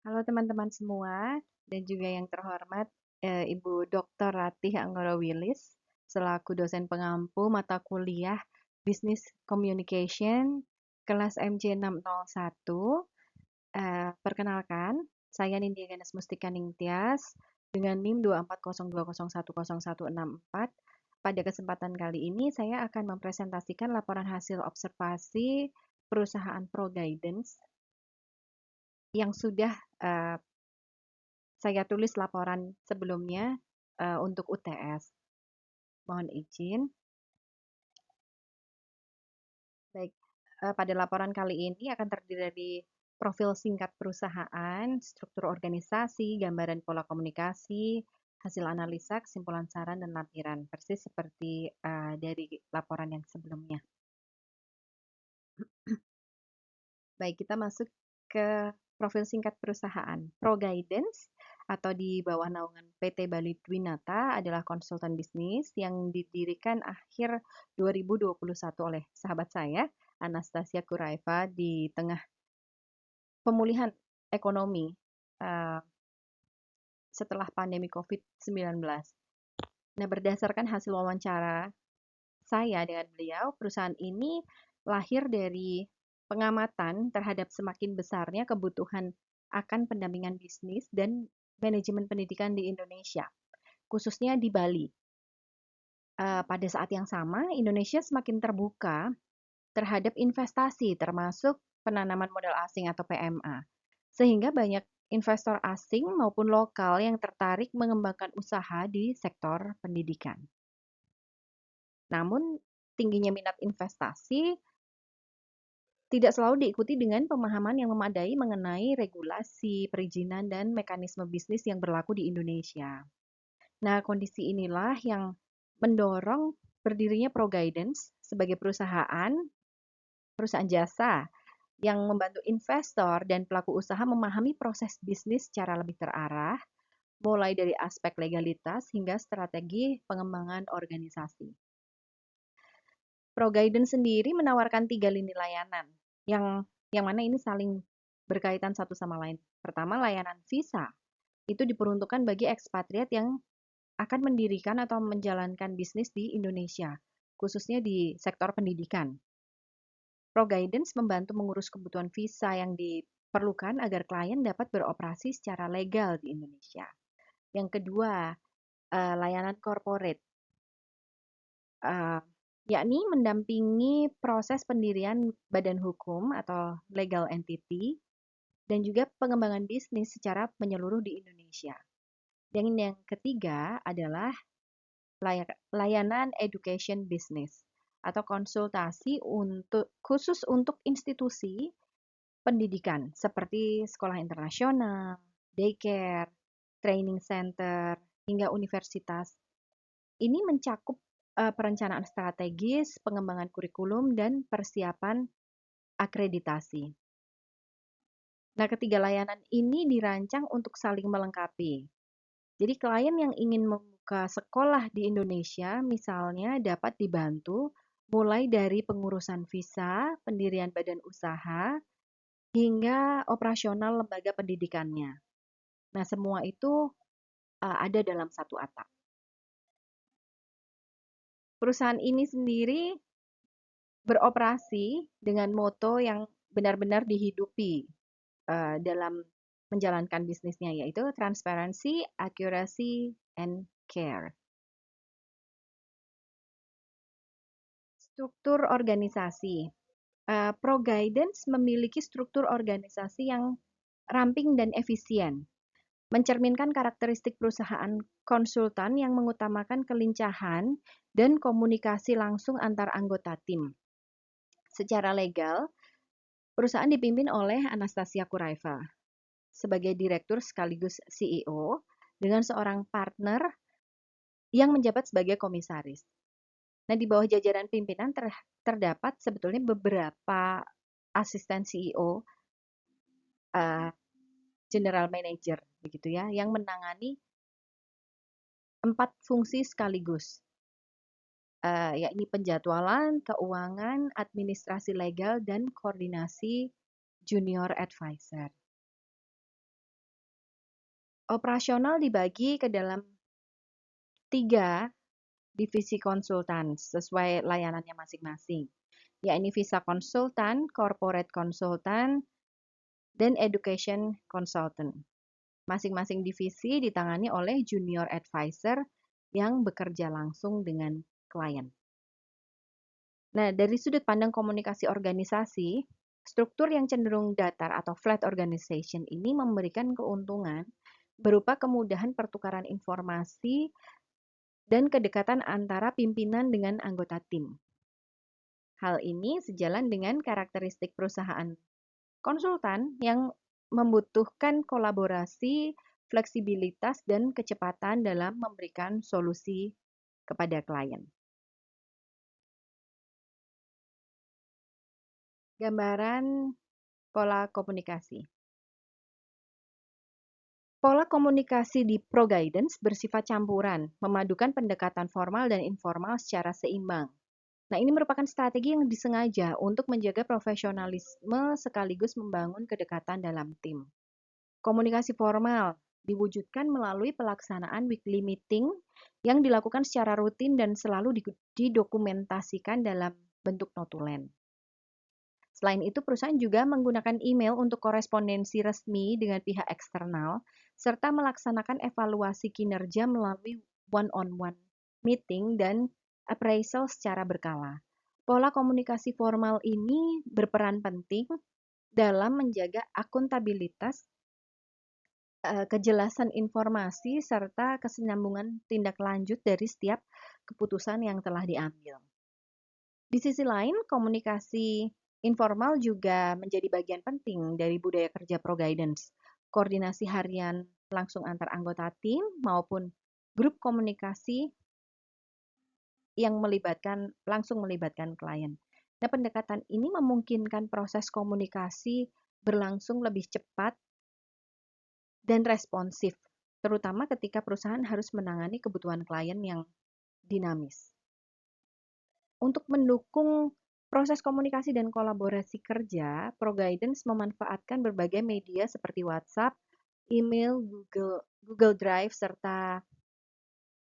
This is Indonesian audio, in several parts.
Halo teman-teman semua dan juga yang terhormat Ibu Dr. Ratih Anggoro Wilis selaku dosen pengampu mata kuliah Business Communication kelas MJ 601. Perkenalkan, saya Nindya Ganes Mustika Ningtyas dengan NIM 24020101164. Pada kesempatan kali ini saya akan mempresentasikan laporan hasil observasi perusahaan Pro Guidance yang sudah eh, saya tulis laporan sebelumnya untuk UTS. Mohon izin. Baik, pada laporan kali ini akan terdiri dari profil singkat perusahaan, struktur organisasi, gambaran pola komunikasi, hasil analisa, kesimpulan saran, dan lampiran. Persis seperti dari laporan yang sebelumnya. Baik, kita masuk ke profil singkat perusahaan. Pro Guidance atau di bawah naungan PT Bali Dwinata adalah konsultan bisnis yang didirikan akhir 2021 oleh sahabat saya, Anastasia Kuraiva, di tengah pemulihan ekonomi uh, setelah pandemi COVID-19. Nah, berdasarkan hasil wawancara saya dengan beliau, perusahaan ini lahir dari pengamatan terhadap semakin besarnya kebutuhan akan pendampingan bisnis dan manajemen pendidikan di Indonesia, khususnya di Bali. Pada saat yang sama, Indonesia semakin terbuka terhadap investasi, termasuk penanaman modal asing atau PMA, sehingga banyak investor asing maupun lokal yang tertarik mengembangkan usaha di sektor pendidikan. Namun, tingginya minat investasi tidak selalu diikuti dengan pemahaman yang memadai mengenai regulasi, perizinan, dan mekanisme bisnis yang berlaku di Indonesia. Nah, kondisi inilah yang mendorong berdirinya ProGuidance sebagai perusahaan jasa yang membantu investor dan pelaku usaha memahami proses bisnis secara lebih terarah, mulai dari aspek legalitas hingga strategi pengembangan organisasi. ProGuidance sendiri menawarkan 3 lini layanan yang mana ini saling berkaitan satu sama lain. Pertama, layanan visa. Itu diperuntukkan bagi ekspatriat yang akan mendirikan atau menjalankan bisnis di Indonesia, khususnya di sektor pendidikan. ProGuidance membantu mengurus kebutuhan visa yang diperlukan agar klien dapat beroperasi secara legal di Indonesia. Yang kedua, layanan corporate. Yakni mendampingi proses pendirian badan hukum atau legal entity dan juga pengembangan bisnis secara menyeluruh di Indonesia. Dan yang ketiga adalah layanan education business atau konsultasi khusus untuk institusi pendidikan seperti sekolah internasional, daycare, training center, hingga universitas. Ini mencakup perencanaan strategis, pengembangan kurikulum, dan persiapan akreditasi. Nah, ketiga layanan ini dirancang untuk saling melengkapi. Jadi klien yang ingin membuka sekolah di Indonesia misalnya dapat dibantu mulai dari pengurusan visa, pendirian badan usaha, hingga operasional lembaga pendidikannya. Nah, semua itu ada dalam satu atap. Perusahaan ini sendiri beroperasi dengan moto yang benar-benar dihidupi dalam menjalankan bisnisnya, yaitu transparency, accuracy, and care. Struktur organisasi. ProGuidance memiliki struktur organisasi yang ramping dan efisien, mencerminkan karakteristik perusahaan konsultan yang mengutamakan kelincahan dan komunikasi langsung antar anggota tim. Secara legal, perusahaan dipimpin oleh Anastasia Kuraiva sebagai direktur sekaligus CEO dengan seorang partner yang menjabat sebagai komisaris. Nah, di bawah jajaran pimpinan terdapat sebetulnya beberapa asisten CEO, general manager, begitu ya, yang menangani 4 fungsi sekaligus, yakni penjadwalan, keuangan, administrasi legal, dan koordinasi junior advisor. Operasional dibagi ke dalam 3 divisi konsultan sesuai layanannya masing-masing, yakni Visa Konsultan, Corporate Konsultan, dan Education Consultant. Masing-masing divisi ditangani oleh junior advisor yang bekerja langsung dengan klien. Nah, dari sudut pandang komunikasi organisasi, struktur yang cenderung datar atau flat organization ini memberikan keuntungan berupa kemudahan pertukaran informasi dan kedekatan antara pimpinan dengan anggota tim. Hal ini sejalan dengan karakteristik perusahaan konsultan yang membutuhkan kolaborasi, fleksibilitas, dan kecepatan dalam memberikan solusi kepada klien. Gambaran pola komunikasi. Pola komunikasi di ProGuidance bersifat campuran, memadukan pendekatan formal dan informal secara seimbang. Nah, ini merupakan strategi yang disengaja untuk menjaga profesionalisme sekaligus membangun kedekatan dalam tim. Komunikasi formal diwujudkan melalui pelaksanaan weekly meeting yang dilakukan secara rutin dan selalu didokumentasikan dalam bentuk notulen. Selain itu, perusahaan juga menggunakan email untuk korespondensi resmi dengan pihak eksternal, serta melaksanakan evaluasi kinerja melalui one-on-one meeting dan appraisal secara berkala. Pola komunikasi formal ini berperan penting dalam menjaga akuntabilitas, kejelasan informasi, serta kesinambungan tindak lanjut dari setiap keputusan yang telah diambil. Di sisi lain, komunikasi informal juga menjadi bagian penting dari budaya kerja ProGuidance. Koordinasi harian langsung antar anggota tim maupun grup komunikasi yang langsung melibatkan klien. Nah, pendekatan ini memungkinkan proses komunikasi berlangsung lebih cepat dan responsif, terutama ketika perusahaan harus menangani kebutuhan klien yang dinamis. Untuk mendukung proses komunikasi dan kolaborasi kerja, ProGuidance memanfaatkan berbagai media seperti WhatsApp, email, Google Drive, serta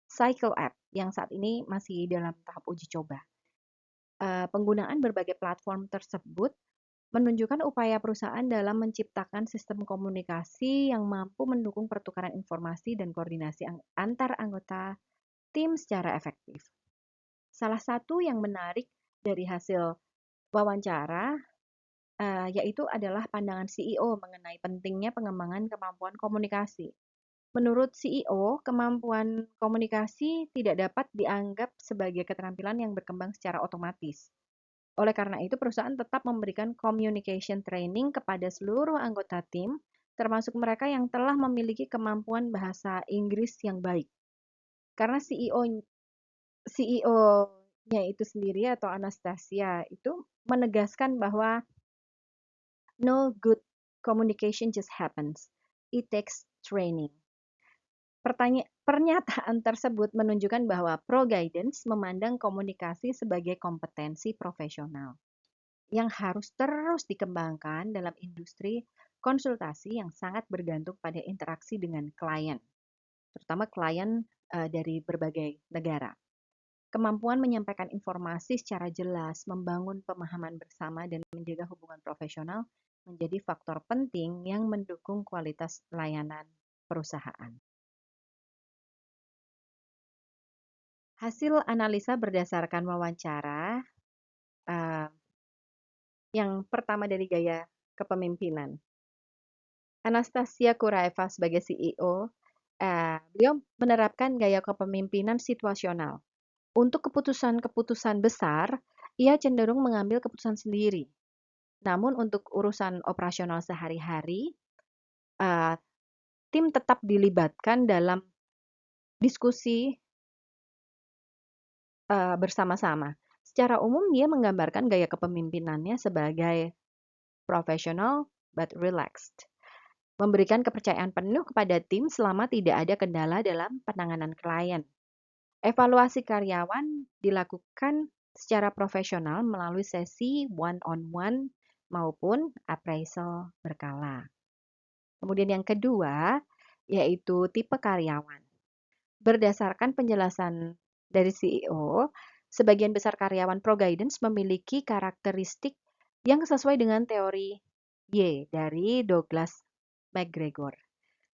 Cycle App yang saat ini masih dalam tahap uji coba. Penggunaan berbagai platform tersebut menunjukkan upaya perusahaan dalam menciptakan sistem komunikasi yang mampu mendukung pertukaran informasi dan koordinasi antar anggota tim secara efektif. Salah satu yang menarik dari hasil wawancara yaitu adalah pandangan CEO mengenai pentingnya pengembangan kemampuan komunikasi. Menurut CEO, kemampuan komunikasi tidak dapat dianggap sebagai keterampilan yang berkembang secara otomatis. Oleh karena itu, perusahaan tetap memberikan communication training kepada seluruh anggota tim, termasuk mereka yang telah memiliki kemampuan bahasa Inggris yang baik. Karena CEO-nya itu sendiri atau Anastasia itu menegaskan bahwa no good communication just happens. It takes training. Pernyataan tersebut menunjukkan bahwa ProGuidance memandang komunikasi sebagai kompetensi profesional yang harus terus dikembangkan dalam industri konsultasi yang sangat bergantung pada interaksi dengan klien, terutama klien dari berbagai negara. Kemampuan menyampaikan informasi secara jelas, membangun pemahaman bersama, dan menjaga hubungan profesional menjadi faktor penting yang mendukung kualitas layanan perusahaan. Hasil analisa berdasarkan wawancara yang pertama dari gaya kepemimpinan. Anastasia Kuraeva sebagai CEO, beliau menerapkan gaya kepemimpinan situasional. Untuk keputusan-keputusan besar, ia cenderung mengambil keputusan sendiri. Namun untuk urusan operasional sehari-hari, tim tetap dilibatkan dalam diskusi bersama-sama. Secara umum, dia menggambarkan gaya kepemimpinannya sebagai professional but relaxed, memberikan kepercayaan penuh kepada tim selama tidak ada kendala dalam penanganan klien. Evaluasi karyawan dilakukan secara profesional melalui sesi one-on-one maupun appraisal berkala. Kemudian yang kedua, yaitu tipe karyawan. Berdasarkan penjelasan dari CEO, sebagian besar karyawan pro-guidance memiliki karakteristik yang sesuai dengan teori Y dari Douglas McGregor.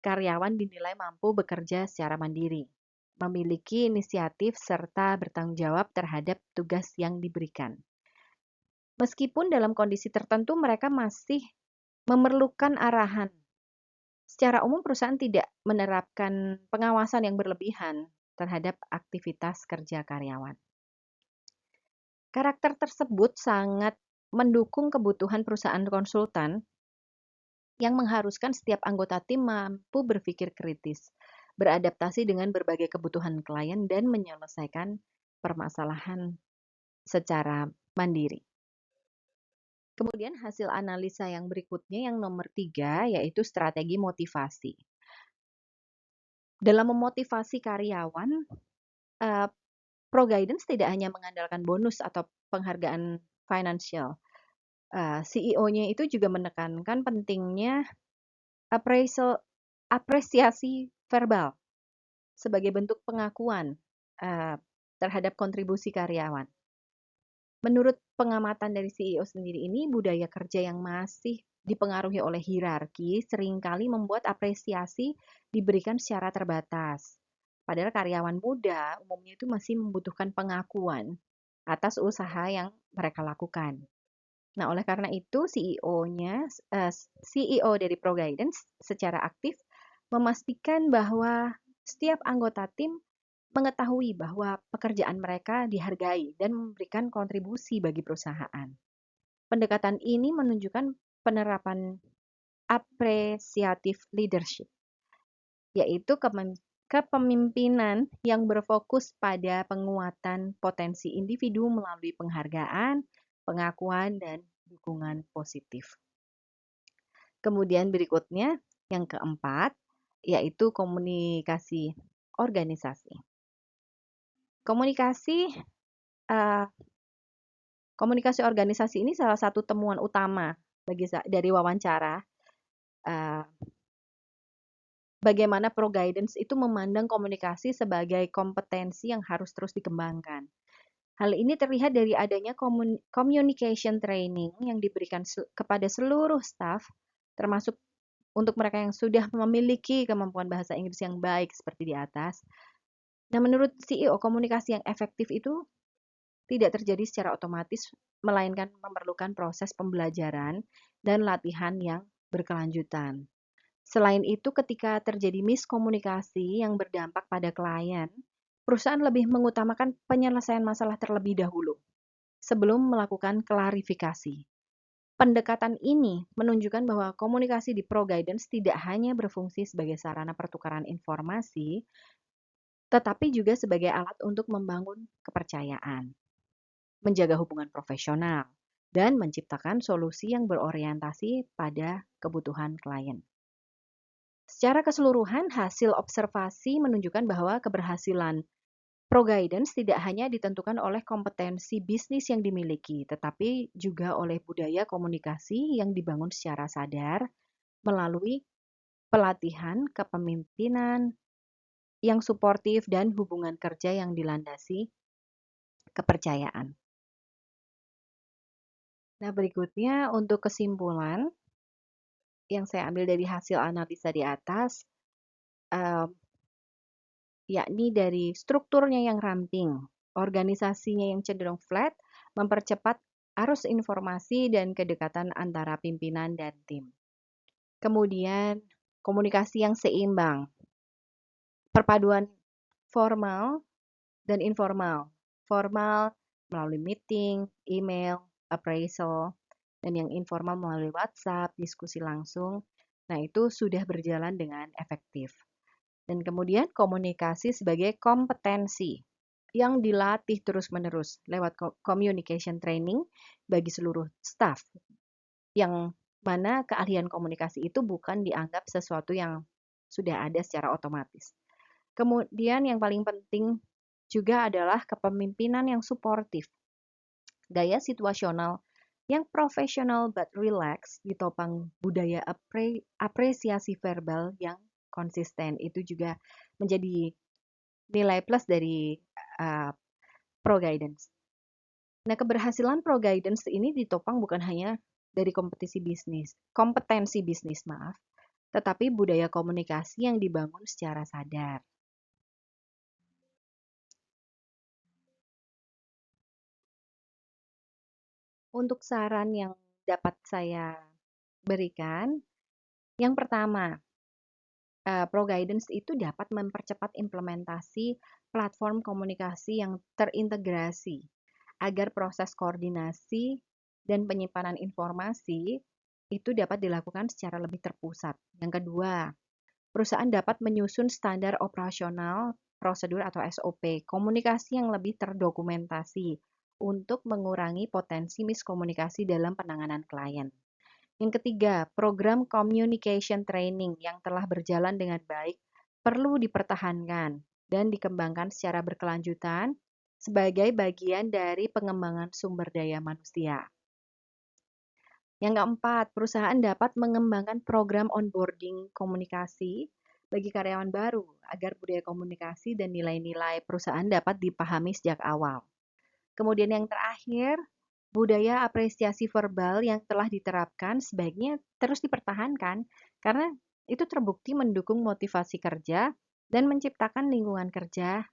Karyawan dinilai mampu bekerja secara mandiri, memiliki inisiatif serta bertanggung jawab terhadap tugas yang diberikan. Meskipun dalam kondisi tertentu mereka masih memerlukan arahan. Secara umum perusahaan tidak menerapkan pengawasan yang berlebihan terhadap aktivitas kerja karyawan. Karakter tersebut sangat mendukung kebutuhan perusahaan konsultan yang mengharuskan setiap anggota tim mampu berpikir kritis, beradaptasi dengan berbagai kebutuhan klien, dan menyelesaikan permasalahan secara mandiri. Kemudian hasil analisa yang berikutnya yang nomor 3 yaitu strategi motivasi. Dalam memotivasi karyawan, Pro-Guidance tidak hanya mengandalkan bonus atau penghargaan financial. CEO-nya itu juga menekankan pentingnya apresiasi verbal sebagai bentuk pengakuan terhadap kontribusi karyawan. Menurut pengamatan dari CEO sendiri ini, budaya kerja yang masih dipengaruhi oleh hierarki seringkali membuat apresiasi diberikan secara terbatas. Padahal karyawan muda umumnya itu masih membutuhkan pengakuan atas usaha yang mereka lakukan. Nah, oleh karena itu CEO dari ProGuidance secara aktif memastikan bahwa setiap anggota tim mengetahui bahwa pekerjaan mereka dihargai dan memberikan kontribusi bagi perusahaan. Pendekatan ini menunjukkan penerapan appreciative leadership, yaitu kepemimpinan yang berfokus pada penguatan potensi individu melalui penghargaan, pengakuan, dan dukungan positif. Kemudian berikutnya, yang keempat, yaitu komunikasi organisasi. Komunikasi organisasi ini salah satu temuan utama dari wawancara. Bagaimana Pro-Guidance itu memandang komunikasi sebagai kompetensi yang harus terus dikembangkan. Hal ini terlihat dari adanya communication training yang diberikan kepada seluruh staf, termasuk untuk mereka yang sudah memiliki kemampuan bahasa Inggris yang baik seperti di atas. Nah, menurut CEO, komunikasi yang efektif itu tidak terjadi secara otomatis, melainkan memerlukan proses pembelajaran dan latihan yang berkelanjutan. Selain itu, ketika terjadi miskomunikasi yang berdampak pada klien, perusahaan lebih mengutamakan penyelesaian masalah terlebih dahulu sebelum melakukan klarifikasi. Pendekatan ini menunjukkan bahwa komunikasi di Pro-Guidance tidak hanya berfungsi sebagai sarana pertukaran informasi, tetapi juga sebagai alat untuk membangun kepercayaan, menjaga hubungan profesional, dan menciptakan solusi yang berorientasi pada kebutuhan klien. Secara keseluruhan, hasil observasi menunjukkan bahwa keberhasilan Pro-Guidance tidak hanya ditentukan oleh kompetensi bisnis yang dimiliki, tetapi juga oleh budaya komunikasi yang dibangun secara sadar melalui pelatihan kepemimpinan yang suportif dan hubungan kerja yang dilandasi kepercayaan. Nah, berikutnya untuk kesimpulan yang saya ambil dari hasil analisa di atas, yakni dari strukturnya yang ramping, organisasinya yang cenderung flat, mempercepat arus informasi dan kedekatan antara pimpinan dan tim. Kemudian, komunikasi yang seimbang, perpaduan formal dan informal. Formal melalui meeting, email, appraisal, dan yang informal melalui WhatsApp, diskusi langsung. Nah, itu sudah berjalan dengan efektif. Dan kemudian komunikasi sebagai kompetensi yang dilatih terus-menerus lewat communication training bagi seluruh staff, yang mana keahlian komunikasi itu bukan dianggap sesuatu yang sudah ada secara otomatis. Kemudian yang paling penting juga adalah kepemimpinan yang suportif. Gaya situasional yang profesional but relax ditopang budaya apresiasi verbal yang konsisten. Itu juga menjadi nilai plus dari uh, Pro Guidance. Nah, keberhasilan Pro Guidance ini ditopang bukan hanya dari kompetensi bisnis, maaf, tetapi budaya komunikasi yang dibangun secara sadar. Untuk saran yang dapat saya berikan, yang pertama, Pro Guidance itu dapat mempercepat implementasi platform komunikasi yang terintegrasi agar proses koordinasi dan penyimpanan informasi itu dapat dilakukan secara lebih terpusat. Yang kedua, perusahaan dapat menyusun standar operasional, prosedur atau SOP, komunikasi yang lebih terdokumentasi untuk mengurangi potensi miskomunikasi dalam penanganan klien. Yang ketiga, program communication training yang telah berjalan dengan baik perlu dipertahankan dan dikembangkan secara berkelanjutan sebagai bagian dari pengembangan sumber daya manusia. Yang keempat, perusahaan dapat mengembangkan program onboarding komunikasi bagi karyawan baru agar budaya komunikasi dan nilai-nilai perusahaan dapat dipahami sejak awal. Kemudian yang terakhir, budaya apresiasi verbal yang telah diterapkan sebaiknya terus dipertahankan karena itu terbukti mendukung motivasi kerja dan menciptakan lingkungan kerja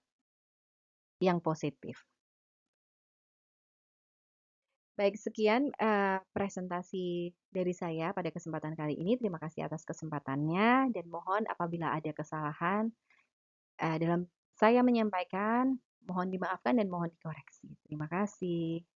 yang positif. Baik, sekian presentasi dari saya pada kesempatan kali ini. Terima kasih atas kesempatannya dan mohon apabila ada kesalahan dalam saya menyampaikan, mohon dimaafkan dan mohon dikoreksi. Terima kasih.